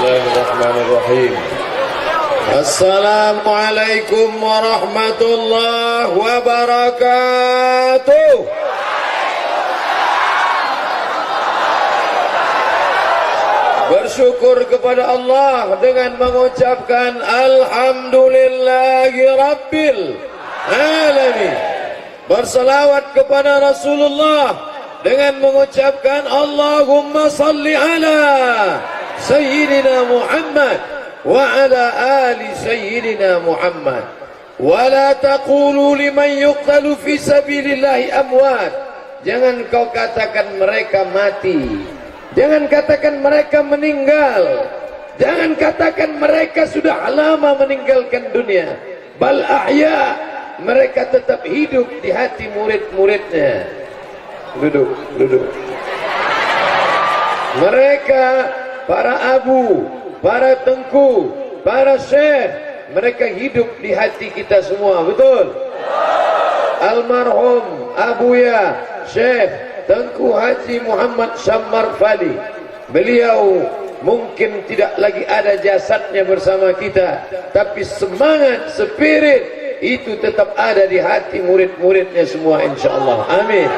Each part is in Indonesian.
Bismillahirrahmanirrahim. Assalamualaikum warahmatullahi wabarakatuh. Bersyukur kepada Allah dengan mengucapkan Alhamdulillahi Rabbil Alamin. Berselawat kepada Rasulullah dengan mengucapkan Allahumma salli ala Sayyidina Muhammad wa ala ali Sayyidina Muhammad. Wa la taqulu liman yuqtalu fi sabilillahi amwat. Jangan kau katakan mereka mati, jangan katakan mereka meninggal, jangan katakan mereka sudah lama meninggalkan dunia. Bal ahya, mereka tetap hidup di hati murid-muridnya. Duduk. Mereka para abu, para tengku, para syekh, mereka hidup di hati kita semua, betul? Almarhum Abuya Syekh Tengku Haji Muhammad Shammar Fali, beliau mungkin tidak lagi ada jasadnya bersama kita, tapi semangat, spirit itu tetap ada di hati murid-muridnya semua, insyaallah. Amin.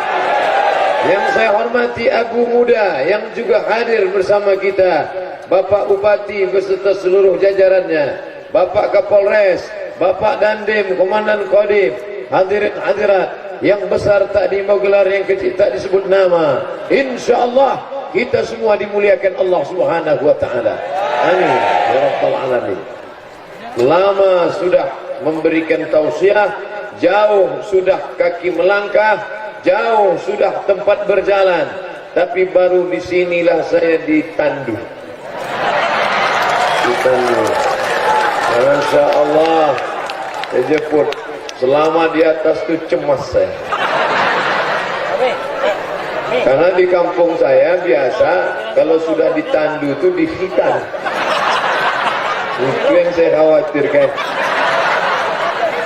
Yang saya hormati Abu Muda yang juga hadir bersama kita, Bapak Bupati beserta seluruh jajarannya, Bapak Kapolres, Bapak Dandim, Komandan Kodim, hadirin hadirat, yang besar tak mau gelar, yang kecil tak disebut nama. InsyaAllah kita semua dimuliakan Allah Subhanahu wa ta'ala. Amin ya rabbal alamin. Lama sudah memberikan tausiah, jauh sudah kaki melangkah, jauh sudah tempat berjalan, tapi baru disinilah saya ditandu. Masya Allah, saya jemput. Selama di atas itu cemas saya. Karena di kampung saya biasa kalau sudah ditandu itu dihitan. Itu yang saya khawatirkan.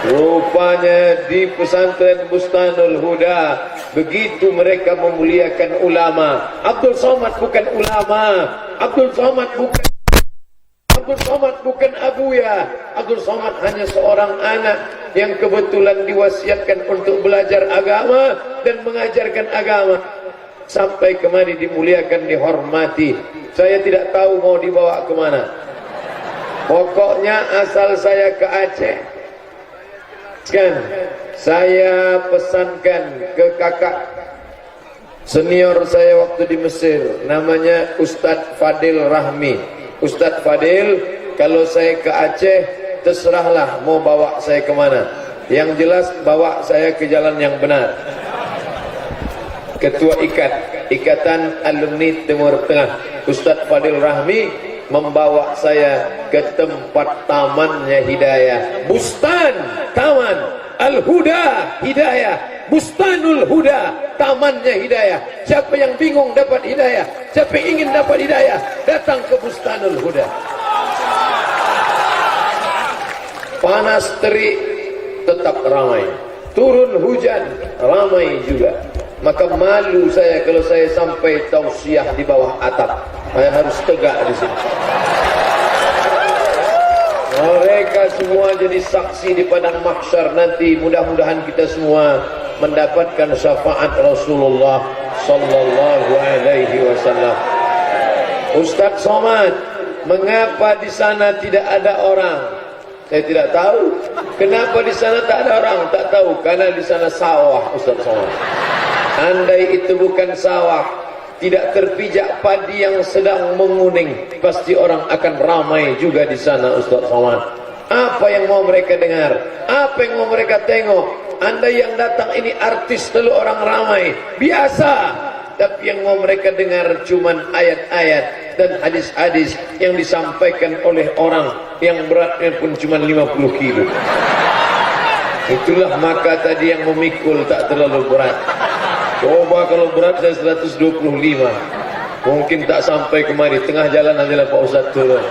Rupanya di pesantren Bustanul Huda begitu mereka memuliakan ulama. Abdul Somad bukan ulama, Abdul Somad bukan Abuya. Abdul Somad hanya seorang anak yang kebetulan diwasiatkan untuk belajar agama dan mengajarkan agama. Sampai kemari dimuliakan, dihormati. Saya tidak tahu mau dibawa kemana. Pokoknya asal saya ke Aceh, kan saya pesankan ke kakak senior saya waktu di Mesir, namanya Ustadz Fadil Rahmi. Ustadz Fadil, kalau saya ke Aceh terserahlah mau bawa saya kemana, yang jelas bawa saya ke jalan yang benar. Ketua Ikatan Alumni Timur Tengah, Ustadz Fadil Rahmi, membawa saya ke tempat tamannya Hidayah, Bustan Taman Al-Huda Hidayah, Bustanul Huda, tamannya Hidayah. Siapa yang bingung dapat hidayah, siapa yang ingin dapat hidayah, datang ke Bustanul Huda. Panas terik tetap ramai, turun hujan ramai juga. Maka malu saya kalau saya sampai tausiah di bawah atap. Saya harus tegak di sini. Mereka semua jadi saksi di padang mahsyar nanti. Mudah-mudahan kita semua mendapatkan syafaat Rasulullah sallallahu alaihi wasallam. Ustaz Somad, mengapa di sana tidak ada orang? Saya tidak tahu. Kenapa di sana tak ada orang? Tak tahu. Karena di sana sawah, Ustaz Somad. Andai itu bukan sawah, tidak terpijak padi yang sedang menguning, pasti orang akan ramai juga di sana, Ustaz Somad. Apa yang mau mereka dengar? Apa yang mau mereka tengok? Andai yang datang ini artis lalu orang ramai, biasa. Tapi yang mau mereka dengar cuman ayat-ayat dan hadis-hadis yang disampaikan oleh orang yang beratnya pun cuma 50 kilo. Itulah maka tadi yang memikul tak terlalu berat. Coba kalau berat saya 125, mungkin tak sampai kemari, tengah jalan adalah Pak Ustaz turun.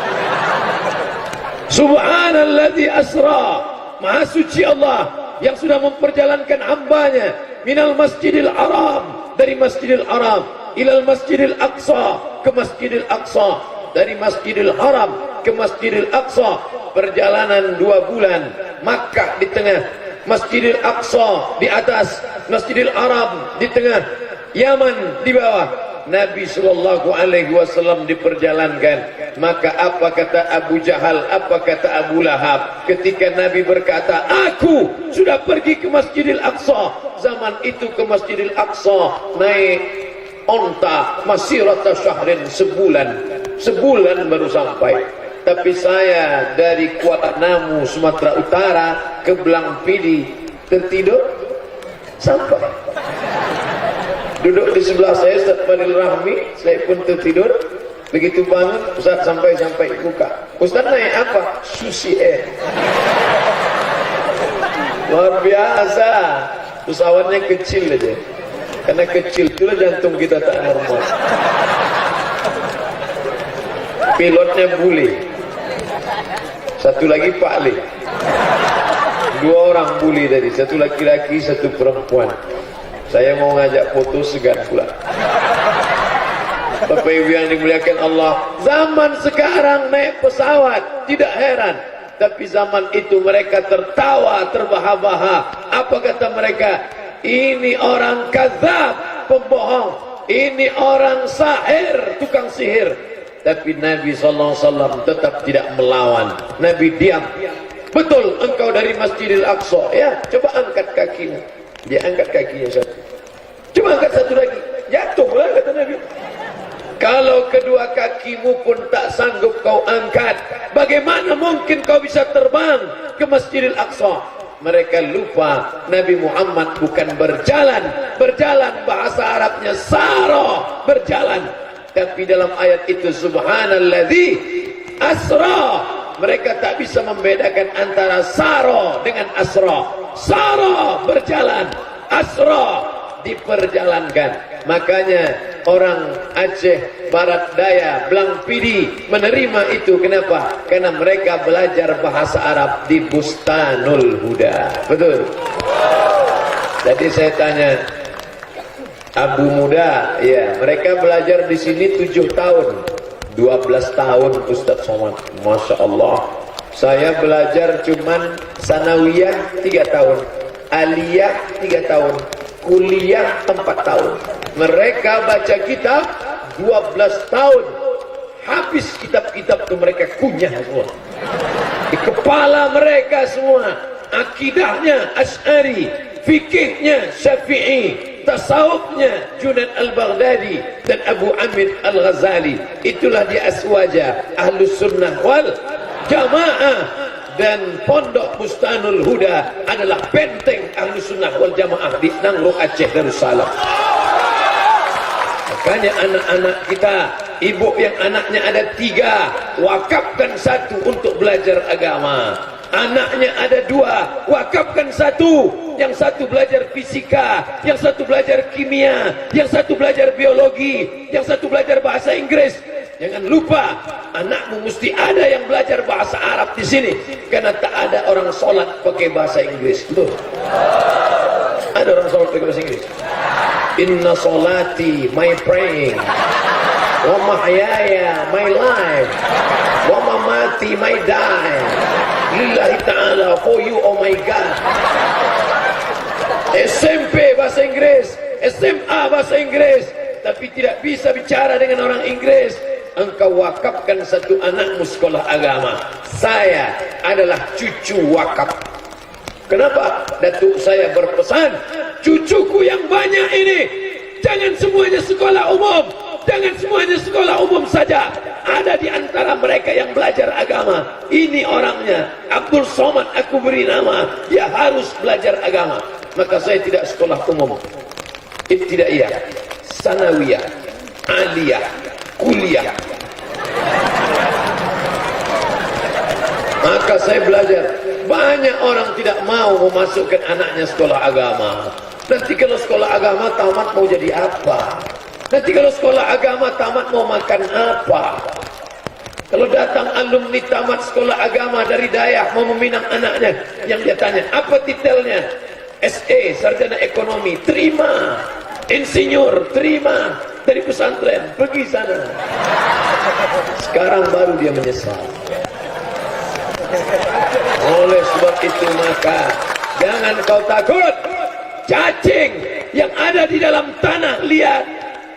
Subhanalladzi asra, maha suci Allah yang sudah memperjalankan hambanya minal masjidil haram, dari masjidil haram ilal masjidil aqsa, ke masjidil aqsa. dari Masjidil Haram ke Masjidil Aqsa, perjalanan 2 bulan. Makkah di tengah, Masjidil Aqsa di atas, Masjidil Haram di tengah, Yaman di bawah. Nabi sallallahu alaihi wasallam diperjalankan. Maka apa kata Abu Jahal, apa kata Abu Lahab ketika Nabi berkata, aku sudah pergi ke Masjidil Aqsa. Zaman itu ke Masjidil Aqsa naik onta masirata syahrin, sebulan baru sampai. Tapi saya dari Kuala Namu Sumatera Utara ke Belangpidi tertidur sampai. Duduk di sebelah saya Ustaz Fadil Rahmi, saya pun tertidur. Begitu bangun Ustaz sampai buka. Ustaz naik apa? Susi Air. Luar biasa. Pesawatnya kecil aja. Karena kecil itulah jantung kita tak normal. Pilotnya bule. Satu lagi Pak Le. 2 orang bule tadi, satu laki-laki, satu perempuan. Saya mau ngajak foto segan pula. Bapak Ibu yang dimuliakan Allah, zaman sekarang naik pesawat tidak heran, tapi zaman itu mereka tertawa terbahak-bahak. Apa kata mereka? Ini orang kadzab, pembohong. Ini orang sahir, tukang sihir. Tapi Nabi SAW tetap tidak melawan. Nabi diam. Betul engkau dari Masjidil Aqsa, ya? Coba angkat kakimu. Dia angkat kakinya satu. Coba angkat satu lagi. Jatuhlah kata Nabi. Kalau kedua kakimu pun tak sanggup kau angkat, bagaimana mungkin kau bisa terbang ke Masjidil Aqsa? Mereka lupa Nabi Muhammad bukan berjalan bahasa Arabnya sara, berjalan. Tapi dalam ayat itu subhanalladzi asra, mereka tak bisa membedakan antara sara dengan asra. Sara berjalan, asra diperjalankan. Makanya orang Aceh Barat Daya, Belangpidi menerima itu. Kenapa? Karena mereka belajar bahasa Arab di Bustanul Huda. Betul. Jadi saya tanya Abu Muda, ya, mereka belajar di sini 7 tahun, 12 tahun Ustaz Somad. Masya Allah. Saya belajar cuman sanawiyah 3 tahun, aliyah 3 tahun, kuliah 4 tahun. Mereka baca kitab 12 tahun. Habis kitab-kitab itu mereka kunyah semua. Di kepala mereka semua. Akidahnya Asy'ari, fikihnya Syafi'i, tasawufnya Junaid al-Baghdadi dan Abu Amir al-Ghazali. Itulah dia aswaja Ahlus Sunnah wal Jamaah. Dan Pondok Bustanul Huda adalah benteng Ahlus Sunnah wal Jamaah di Nangrung Aceh Darussalam. Makanya anak-anak kita, ibu yang anaknya ada 3, wakafkan 1 untuk belajar agama. Anaknya ada 2, wakafkan 1. Yang 1 belajar fisika, yang 1 belajar kimia, yang 1 belajar biologi, yang 1 belajar bahasa Inggris. Jangan lupa, anakmu mesti ada yang belajar bahasa Arab di sini, karena tak ada orang sholat pakai bahasa Inggris. Betul? Ada orang sholat pakai bahasa Inggris? Inna sholati, my praying, wa mahyaya, my life, wa mamati, my die, lillahi ta'ala, for you, oh my God. SMP bahasa Inggris, SMA bahasa Inggris, tapi tidak bisa bicara dengan orang Inggris. Engkau wakafkan 1 anakmu sekolah agama. Saya adalah cucu wakaf. Kenapa? Datuk saya berpesan, cucuku yang banyak ini jangan semuanya sekolah umum, jangan semuanya sekolah umum saja. Ada di antara mereka yang belajar agama. Ini orangnya Abdul Somad, aku beri nama, dia harus belajar agama. Maka saya tidak sekolah umum, ibtidaiyah, sanawiyah, aliyah, kuliah. Maka saya belajar. Banyak orang tidak mau memasukkan anaknya sekolah agama. Nanti kalau sekolah agama tamat mau jadi apa? Nanti kalau sekolah agama tamat mau makan apa? Kalau datang alumni tamat sekolah agama dari Dayak mau meminang anaknya, yang dia tanya, apa titelnya? SE, sarjana ekonomi, terima. Insinyur, terima. Dari pesantren, pergi sana. Sekarang baru dia menyesal. Oleh sebab itu maka jangan kau takut. Cacing yang ada di dalam tanah liat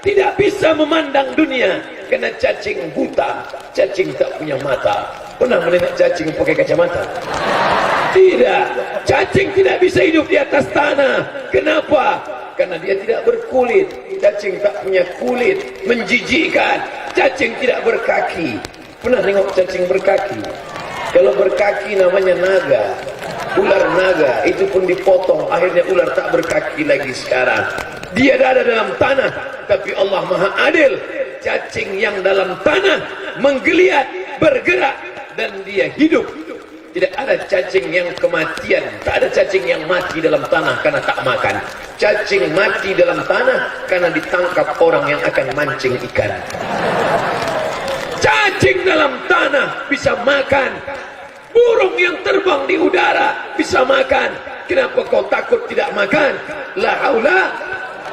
tidak bisa memandang dunia, karena cacing buta, cacing tak punya mata. Pernah menengok cacing pakai kacamata? Tidak. Cacing tidak bisa hidup di atas tanah. Kenapa? Karena dia tidak berkulit. Cacing tak punya kulit, menjijikkan. Cacing tidak berkaki. Pernah tengok cacing berkaki? Kalau berkaki namanya naga. Ular naga, itu pun dipotong, akhirnya ular tak berkaki lagi sekarang. Dia ada dalam tanah, tapi Allah Maha Adil. Cacing yang dalam tanah menggeliat, bergerak, dan dia hidup. Tidak ada cacing yang kematian. Tak ada cacing yang mati dalam tanah karena tak makan. Cacing mati dalam tanah karena ditangkap orang yang akan mancing ikan. Cacing dalam tanah bisa makan. Burung yang terbang di udara bisa makan. Kenapa kau takut tidak makan? La haula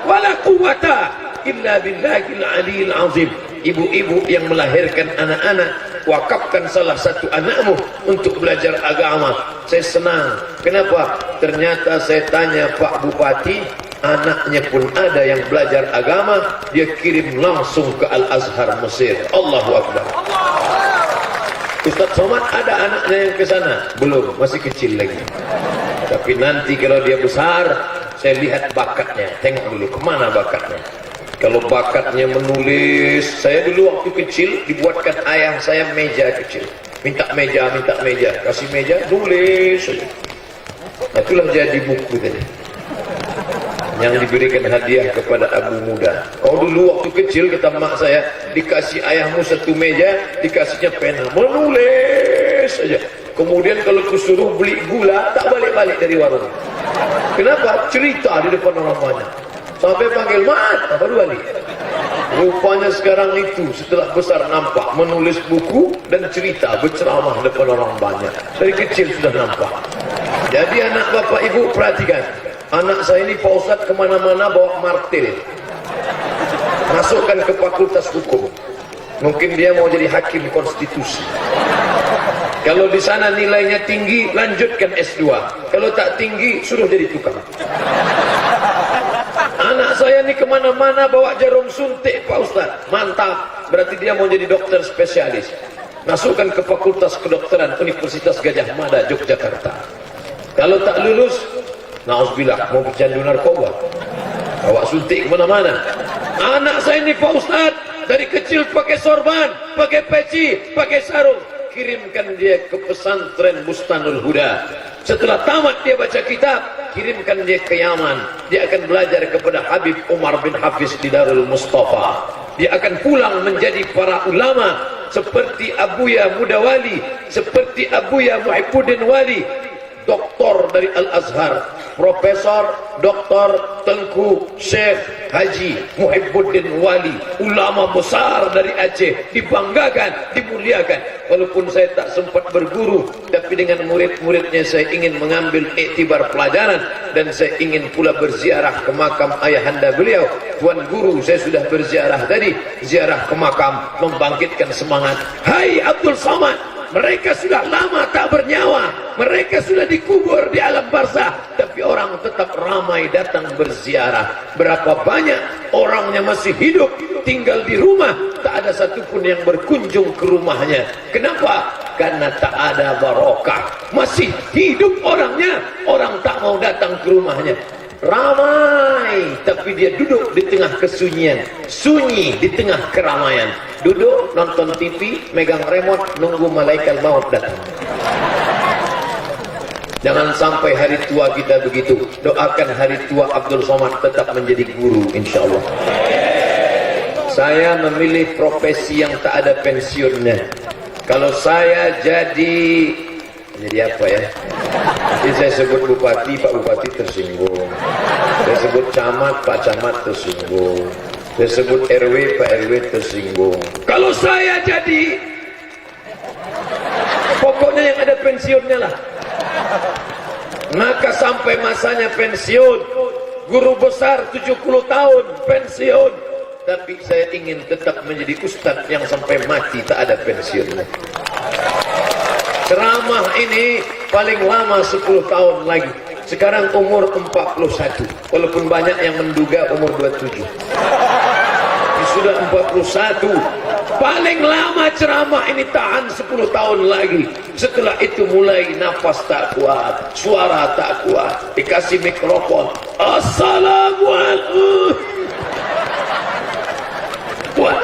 wala quwata illa billahil aliyil azim. Ibu-ibu yang melahirkan anak-anak, wakafkan salah satu anakmu untuk belajar agama. Saya senang. Kenapa? Ternyata saya tanya Pak Bupati, anaknya pun ada yang belajar agama, dia kirim langsung ke Al-Azhar Mesir. Allahu Akbar. Ustaz Somad ada anaknya yang ke sana? Belum, masih kecil lagi. Tapi nanti kalau dia besar, saya lihat bakatnya. Tengok dulu kemana bakatnya. Kalau bakatnya menulis, saya dulu waktu kecil dibuatkan ayah saya meja kecil. Minta meja, kasih meja, nulis saja. Itulah jadi buku tadi. Yang diberikan hadiah kepada abu muda. Kau dulu waktu kecil kata mak saya, dikasih ayahmu satu meja, dikasihnya pena, menulis saja. Kemudian kalau kusuruh beli gula, tak balik-balik dari warung. Kenapa? Cerita di depan orang banyak. Sampai panggil mat, baru balik. Rupanya sekarang itu setelah besar nampak menulis buku dan cerita, berceramah depan orang banyak. Dari kecil sudah nampak. Jadi anak bapak ibu perhatikan. Anak saya ini Pak Ustadz kemana-mana bawa martil. Masukkan ke fakultas hukum. Mungkin dia mau jadi hakim konstitusi. Kalau di sana nilainya tinggi, lanjutkan S2. Kalau tak tinggi, suruh jadi tukang. Anak saya ini kemana-mana bawa jarum suntik Pak Ustadz. Mantap, berarti dia mau jadi dokter spesialis. Masukkan ke fakultas kedokteran Universitas Gajah Mada, Yogyakarta. Kalau tak lulus, na'udzubillah, mau pecandu narkoba, bawa suntik kemana-mana. Anak saya ini Pak Ustadz dari kecil pakai sorban, pakai peci, pakai sarung. Kirimkan dia ke pesantren Bustanul Huda. Setelah tamat dia baca kitab, kirimkan dia ke Yaman. Dia akan belajar kepada Habib Umar bin Hafiz di Darul Mustafa. Dia akan pulang menjadi para ulama seperti Abuya Mudawali, seperti Abuya Muhibbuddin Wali, doktor dari Al-Azhar, Profesor Dr. Tengku Syekh Haji Muhibbuddin Wali, ulama besar dari Aceh, dibanggakan, dimuliakan. Walaupun saya tak sempat berguru, tapi dengan murid-muridnya saya ingin mengambil iktibar pelajaran, dan saya ingin pula berziarah ke makam ayahanda beliau. Tuan Guru saya sudah berziarah tadi, ziarah ke makam membangkitkan semangat. Hai Abdul Somad, mereka sudah lama tak bernyawa, mereka sudah dikubur di alam barzah, tapi orang tetap ramai datang berziarah. Berapa banyak orangnya masih hidup, tinggal di rumah, tak ada satupun yang berkunjung ke rumahnya. Kenapa? Karena tak ada barokah. Masih hidup orangnya, orang tak mau datang ke rumahnya. Ramai, tapi dia duduk di tengah kesunyian, sunyi di tengah keramaian. Duduk nonton TV, megang remote, nunggu malaikat maut datang. Jangan sampai hari tua kita begitu. Doakan hari tua Abdul Somad tetap menjadi guru, insya Allah. Saya memilih profesi yang tak ada pensiunnya. Kalau saya jadi apa ya? Jadi saya sebut bupati, Pak Bupati tersinggung. Saya sebut camat, Pak Camat tersinggung. Saya sebut RW, Pak RW tersinggung. Kalau saya jadi, pokoknya yang ada pensiunnya lah. Maka sampai masanya pensiun, guru besar 70 tahun pensiun, tapi saya ingin tetap menjadi ustadz yang sampai mati tak ada pensiunnya. Ceramah ini paling lama 10 tahun lagi. Sekarang umur 41, walaupun banyak yang menduga umur 27. Sudah 41. Paling lama ceramah ini tahan 10 tahun lagi. Setelah itu mulai nafas tak kuat, suara tak kuat, dikasih mikrofon, assalamualaikum. Kuat.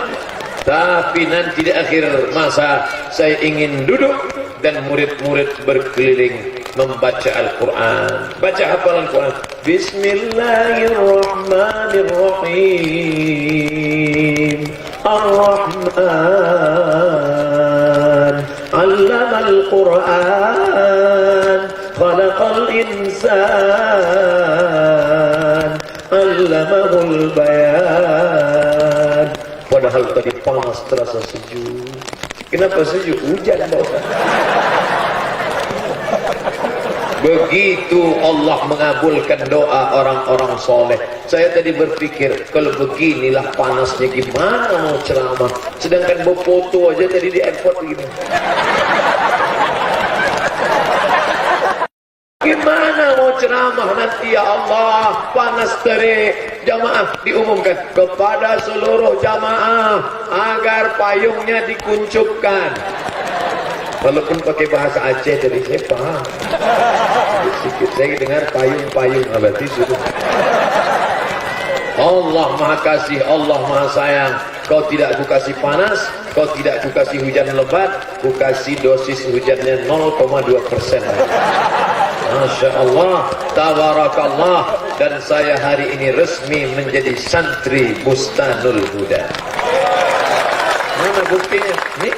Tapi nanti di akhir masa saya ingin duduk dan murid-murid berkeliling membaca Al-Quran. Baca hafalan Quran. Bismillahirrahmanirrahim. Ar-Rahman 'allamal Quran, khalaqal insan, 'allamahul bayan. Padahal tadi panas terasa sejuk. Kenapa sejuk? Hujan Bapak. Begitu Allah mengabulkan doa orang-orang soleh. Saya tadi berpikir, kalau beginilah panasnya gimana mau ceramah. Sedangkan mau foto aja tadi di airport begini. Gimana mau ceramah nanti ya Allah, panas terik. Jamaah diumumkan kepada seluruh jamaah agar payungnya dikuncupkan. Walaupun pakai bahasa Aceh tadi saya paham. Sedikit saya dengar payung-payung berarti sudah. Allah Maha Kasih, Allah Maha Sayang. Kau tidak aku kasih panas, kau tidak aku kasih hujan lebat, aku kasih dosis hujannya 0,2%. Masya Allah, tabarakallah. Dan saya hari ini resmi menjadi santri Bustanul Huda. Mana buktinya? Nih,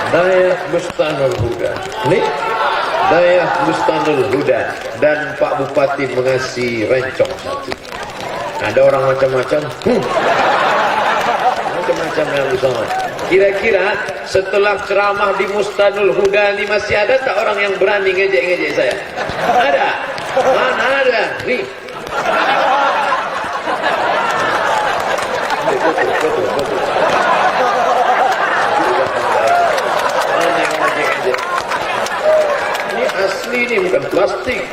Dayah Bustanul Huda. Nih, Dayah Bustanul Huda. Dan Pak Bupati mengasih rencong satu. Ada orang macam-macam. Macam-macam yang bersama. Kira-kira setelah ceramah di Bustanul Huda ini masih ada tak orang yang berani ngejek-ngejek saya? Ada? Mana ada? Nih. Betul. Mana yang ngejek-ngejek? Ini asli nih, bukan plastik.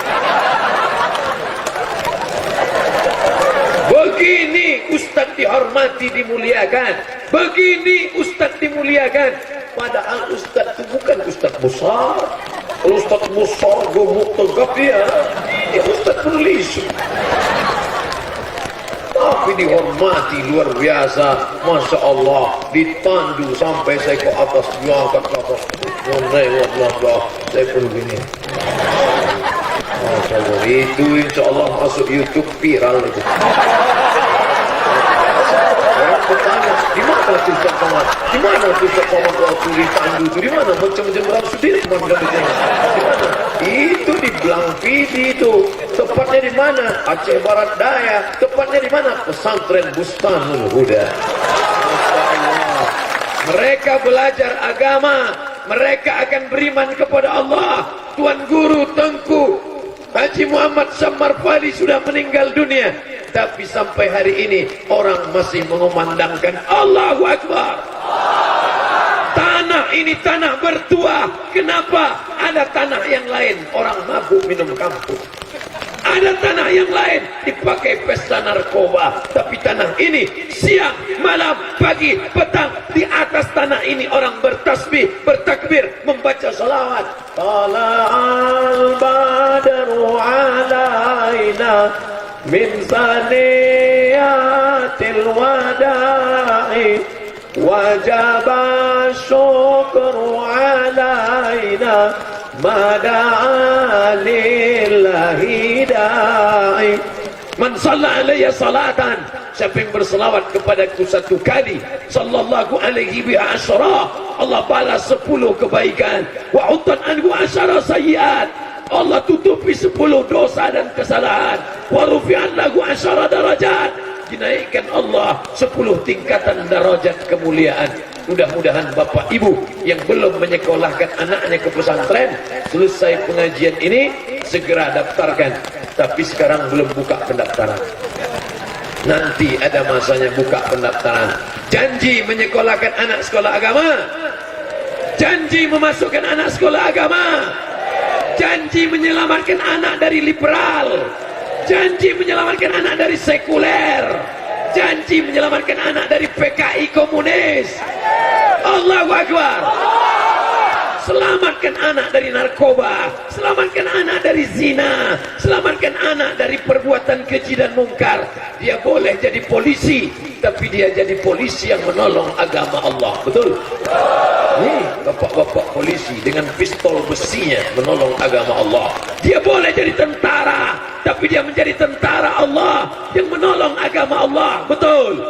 Begini Ustadz dihormati, dimuliakan. Begini Ustadz dimuliakan. Padahal Ustadz itu bukan Ustadz besar. Kalau Ustadz besar gemuk tegap ya Ustadz penulis. Tapi dihormati luar biasa. Masya Allah, ditandu sampai saya ke atas, diangkat ke atas. Saya pun begini. Masya Allah, itu insya Allah masuk YouTube viral itu. Bertanya, di mana tuh Ustaz Somad? Di mana tuh Ustaz Somad waktu ditandu itu? Di mana? Macam-macam orang Sudirman di mana? Itu di Blang Vidi itu. Tepatnya di mana? Aceh Barat Daya. Tepatnya di mana? Pesantren Bustanul Huda. Mereka belajar agama. Mereka akan beriman kepada Allah. Tuan Guru Tengku Haji Muhammad Sammar Fali sudah meninggal dunia. Tapi sampai hari ini orang masih mengumandangkan Allahu Akbar. Tanah ini tanah bertuah. Kenapa? Ada tanah yang lain orang mabuk minum kampung. Ada tanah yang lain dipakai pesta narkoba. Tapi tanah ini siang, malam, pagi, petang, di atas tanah ini orang bertasbih, bertakbir, membaca salawat. Tala'al badru alaina min saniyatil wada'i wajaba syukru alaina mada'a lillahi da'i. Man shalla alayya salatan, siapa yang berselawat kepadaku satu kali, sallallahu alaihi biha asyara, Allah balas 10 kebaikan. Wa utan anhu asyara sayyiat, Allah tutupi 10 dosa dan kesalahan. Wa rufi'an lahu asyara darajat, dinaikkan Allah 10 tingkatan darajat kemuliaan. Mudah-mudahan Bapak Ibu yang belum menyekolahkan anaknya ke pesantren, selesai pengajian ini segera daftarkan. Tapi sekarang belum buka pendaftaran. Nanti ada masanya buka pendaftaran. Janji menyekolahkan anak sekolah agama. Janji memasukkan anak sekolah agama. Janji menyelamatkan anak dari liberal. Janji menyelamatkan anak dari sekuler. Janji menyelamatkan anak dari PKI komunis. Allahu Akbar. Selamatkan anak dari narkoba, selamatkan anak dari zina, selamatkan anak dari perbuatan keji dan mungkar. Dia boleh jadi polisi, tapi dia jadi polisi yang menolong agama Allah. Betul? Nih, bapak-bapak polisi dengan pistol besinya menolong agama Allah. Dia boleh jadi tentara, tapi dia menjadi tentara Allah yang menolong agama Allah. Betul?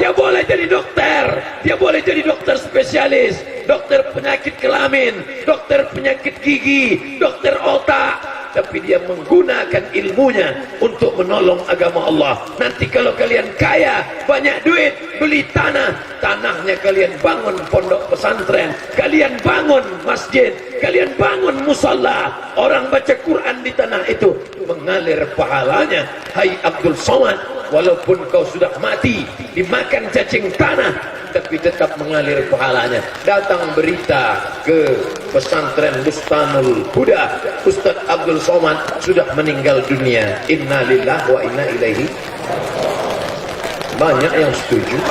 Dia boleh jadi dokter, dia boleh jadi dokter spesialis, dokter penyakit kelamin, dokter penyakit gigi, dokter otak, tapi dia menggunakan ilmunya untuk menolong agama Allah. Nanti kalau kalian kaya, banyak duit, beli tanah, tanahnya kalian bangun pondok pesantren, kalian bangun masjid, kalian bangun musalla, orang baca Quran di tanah itu, mengalir pahalanya. Hai Abdul Somad, walaupun kau sudah mati dimakan cacing tanah, tapi tetap mengalir pahalanya. Datang berita ke pesantren Bustanul Huda, Ustaz Abdul Somad sudah meninggal dunia. Inna lillahi wa inna ilaihi. Banyak yang setuju,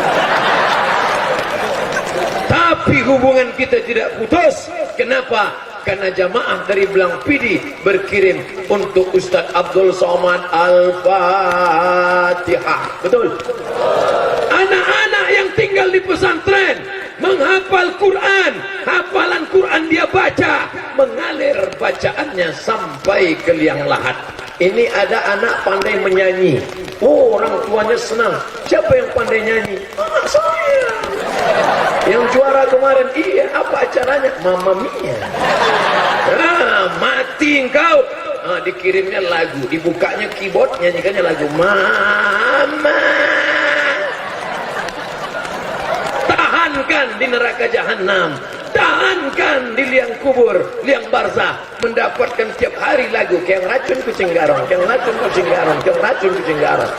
tapi hubungan kita tidak putus. Kenapa? Karena jamaah dari Belang Pidi berkirim untuk Ustaz Abdul Somad Al-Fatihah. Betul? Anak-anak yang tinggal di pesantren menghafal Quran, hafalan Quran dia baca, mengalir bacaannya sampai ke liang lahat. Ini ada anak pandai menyanyi. Oh, orang tuanya senang. Siapa yang pandai nyanyi? Anak saya. Yang juara kemarin, iya, apa acaranya? Mamma Mia. Mati engkau. Dikirimnya lagu, dibukanya keyboard, nyanyikannya lagu Mama. Tahankan di neraka jahanam, tahankan di liang kubur, liang barzah, mendapatkan tiap hari lagu kayak racun kucing garong, kayak racun kucing garong, kayak racun kucing garong.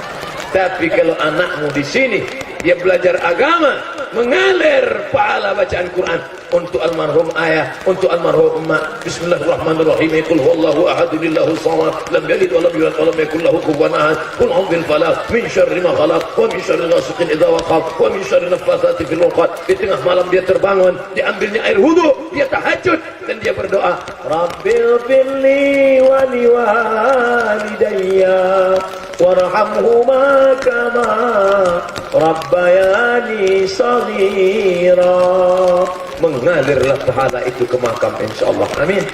Tapi kalau anakmu di sini dia belajar agama, mengalir pahala bacaan Quran untuk almarhum ayah, untuk almarhum emak. Bismillahirrahmanirrahim. Qul huwallahu ahad, Allahu samad, lam yalid wa lam yulad wa lam yakul lahu kufuwan ahad. Qul a'udzu falaq min syarri ma khalaq wa min syarri ghasiqin idza waqab wa min syarri naffatsati fil 'uqad. Di tengah malam dia terbangun, diambilnya air wudu, dia tahajud dan dia berdoa, Rabbil firli wa liwalidayya warhamhuma kama rabbayani shaghira. Mengalirlah pahala itu ke makam, insyaallah. Amin.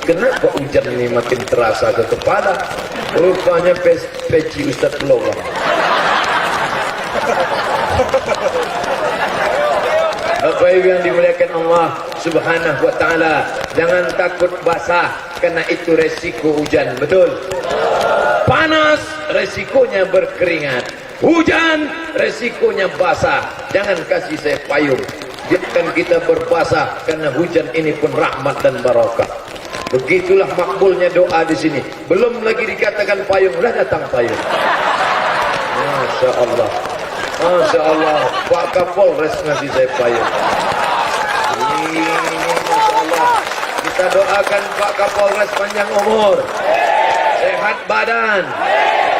Kenapa hujan ini makin terasa ke kepala? Rupanya peci Ustaz Pelawak. Bapak Ibu yang dimuliakan Allah Subhanahu wa taala, jangan takut basah karena itu resiko hujan. Betul? Panas resikonya berkeringat. Hujan resikonya basah. Jangan kasih saya payung. Biarkan kita berbasah karena hujan ini pun rahmat dan barakah. Begitulah makbulnya doa di sini. Belum lagi dikatakan payung, sudah datang payung. Masya Allah. Masya Allah. Pak Kapolres ngasih saya payung. Ini Masya Allah. Kita doakan Pak Kapolres panjang umur, sehat badan,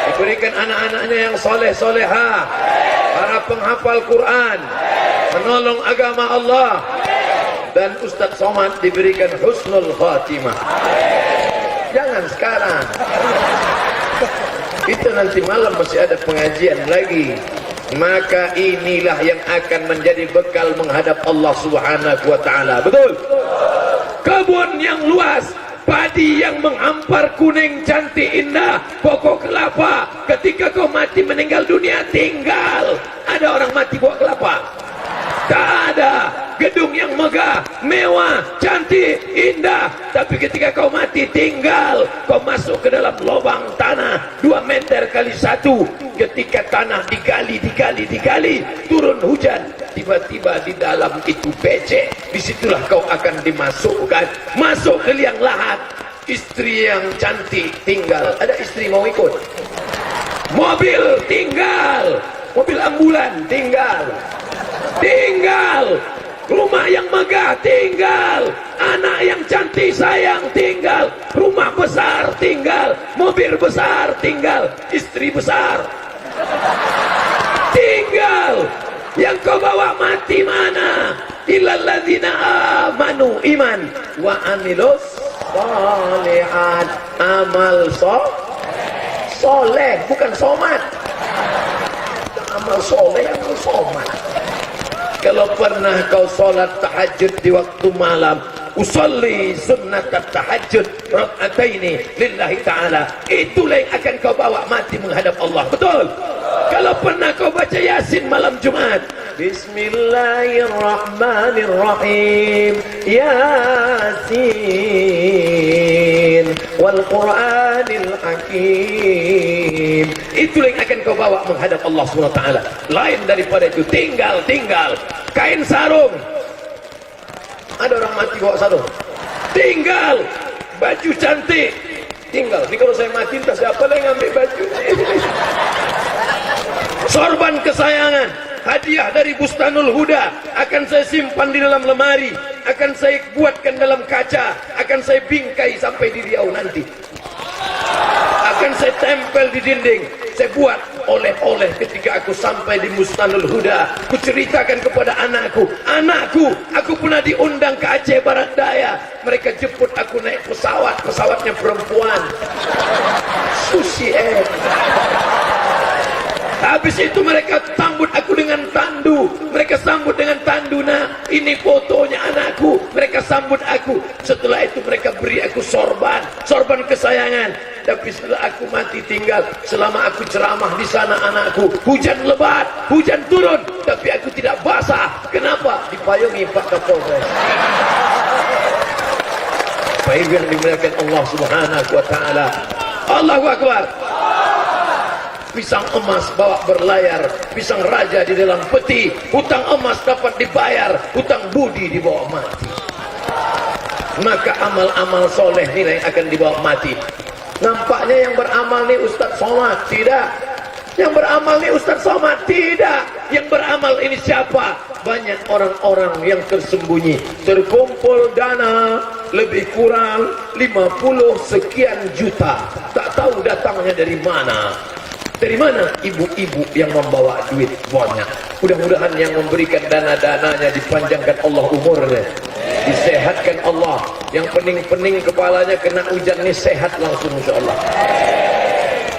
diberikan anak-anaknya yang soleh-solehah, para penghafal Quran, menolong agama Allah, dan Ustaz Somad diberikan husnul khatimah. Jangan sekarang, kita nanti malam masih ada pengajian lagi. Maka inilah yang akan menjadi bekal menghadap Allah Subhanahu wa taala. Betul? Kebun yang luas, padi yang menghampar kuning cantik indah, pokok kelapa. Ketika kau mati meninggal dunia, tinggal. Ada orang mati bawa kelapa? Tak ada. Gedung yang megah, mewah, cantik, indah. Tapi ketika kau mati, tinggal. Kau masuk ke dalam lubang tanah 2 meter kali 1. Ketika tanah digali, turun hujan, tiba-tiba di dalam itu becek. Disitulah kau akan dimasukkan, masuk ke liang lahat. Istri yang cantik tinggal. Ada istri mau ikut? mobil tinggal, mobil ambulan tinggal, rumah yang megah tinggal, anak yang cantik sayang tinggal, rumah besar tinggal, mobil besar tinggal, istri besar tinggal. Yang kau bawa mati mana? Illalladzina amanu, iman, wa amilus sholihat, amal soleh, bukan somat. Amal soleh, amal somat. Kalau pernah kau sholat tahajud di waktu malam, usolli sunnat tahajud rak'ataini lillahi ta'ala, itulah yang akan kau bawa mati menghadap Allah. Betul? Kalau pernah kau baca Yasin malam Jumat, Bismillahirrahmanirrahim, Yasin wal Qur'anil Hakim, itulah yang akan kau bawa menghadap Allah SWT. Lain daripada itu tinggal kain sarung. Ada orang mati bawa sarung, tinggal baju cantik, tinggal. Ini kalau saya mati entah siapa yang ngambil baju. Sorban kesayangan, hadiah dari Bustanul Huda, akan saya simpan di dalam lemari, akan saya buatkan dalam kaca, akan saya bingkai sampai di Riau nanti, akan saya tempel di dinding. Saya buat oleh-oleh ketika aku sampai di Bustanul Huda. Ku ceritakan kepada anakku, aku pernah diundang ke Aceh Barat Daya. Mereka jemput aku naik pesawat, pesawatnya perempuan, Susi Air. Habis itu mereka sambut aku dengan tandu. Mereka sambut dengan tandu. Nah, ini fotonya anakku. Mereka sambut aku. Setelah itu mereka beri aku sorban kesayangan. Tapi setelah aku mati tinggal, selama aku ceramah di sana anakku, hujan lebat, hujan turun, tapi aku tidak basah. Kenapa? Dipayungi Pak Kapolres. Baik yang dimuliakan Allah Subhanahu wa taala. Allahu Akbar. Pisang emas bawa berlayar, pisang raja di dalam peti. Hutang emas dapat dibayar, hutang budi dibawa mati. Maka amal-amal soleh ini yang akan dibawa mati. Nampaknya yang beramal nih Ustadz Somad, tidak. Yang beramal nih Ustadz Somad, tidak. Yang beramal ini siapa? Banyak orang-orang yang tersembunyi. Terkumpul dana lebih kurang 50 sekian juta, tak tahu datangnya dari mana. Dari mana ibu-ibu yang membawa duit banyak? Mudah-mudahan yang memberikan dana-dananya dipanjangkan Allah umurnya, disehatkan Allah. Yang pening-pening kepalanya kena hujan ini sehat langsung insyaAllah.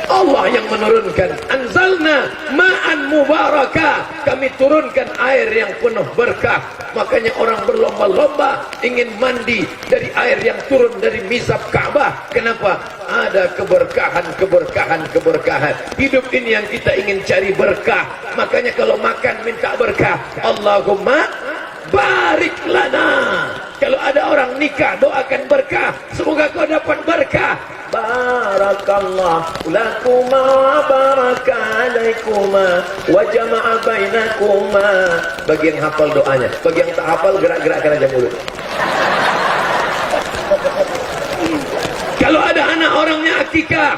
Allah yang menurunkan. Anzalna ma'an mubarakah, kami turunkan air yang penuh berkah. Makanya orang berlomba-lomba ingin mandi dari air yang turun dari mizab Ka'bah. Kenapa? Ada keberkahan. Hidup ini yang kita ingin cari berkah. Makanya kalau makan minta berkah. Allahumma barik lana. Kalau ada orang nikah doakan berkah, semoga kau dapat berkah. Barakallahu lakuma wa baraka alaikuma wa jama'a bainakuma. Bagi yang hafal doanya, bagi yang tak hafal gerak-gerakkan aja mulut. Kalau ada anak orangnya akikah,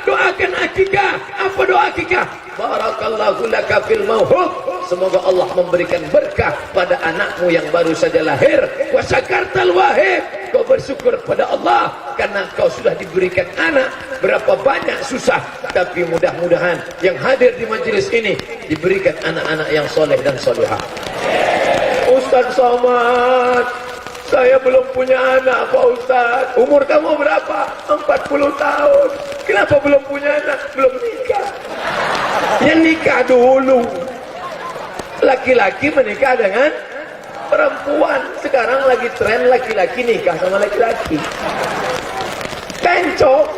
doakan akikah. Apa doa akikah? Barakallahu laka fil mauhub. Semoga Allah memberikan berkah pada anakmu yang baru saja lahir. Wa syakartal wahib. Kau bersyukur pada Allah karena kau sudah diberikan anak. Berapa banyak susah, tapi mudah-mudahan yang hadir di majelis ini diberikan anak-anak yang soleh dan solehah. Ustaz Somad, saya belum punya anak Pak Ustaz. Umur kamu berapa? 40 tahun. Kenapa belum punya anak? Belum nikah. Ya nikah dulu. Laki-laki menikah dengan perempuan. Sekarang lagi tren laki-laki nikah sama laki-laki. Pencok.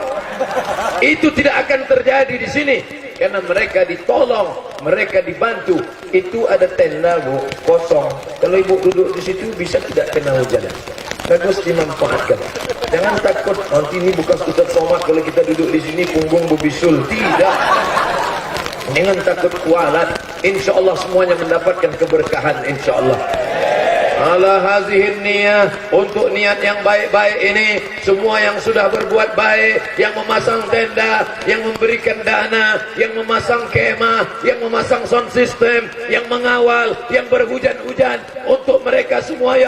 Itu tidak akan terjadi di sini karena mereka ditolong, mereka dibantu. Itu ada tenda Bu, kosong. Kalau ibu duduk di situ bisa tidak kena hujan. Bagus dimanfaatkan. Jangan takut nanti ini bukan Ustaz Somad kalau kita duduk di sini punggung berbisul. Tidak. Jangan takut kualat. Insya Allah semuanya mendapatkan keberkahan. Insya Allah. ala hazihin niyah, untuk niat yang baik-baik ini, semua yang sudah berbuat baik, yang memasang tenda, yang memberikan dana, yang memasang kemah, yang memasang sound system, yang mengawal, yang berhujan-hujan, untuk mereka semua yang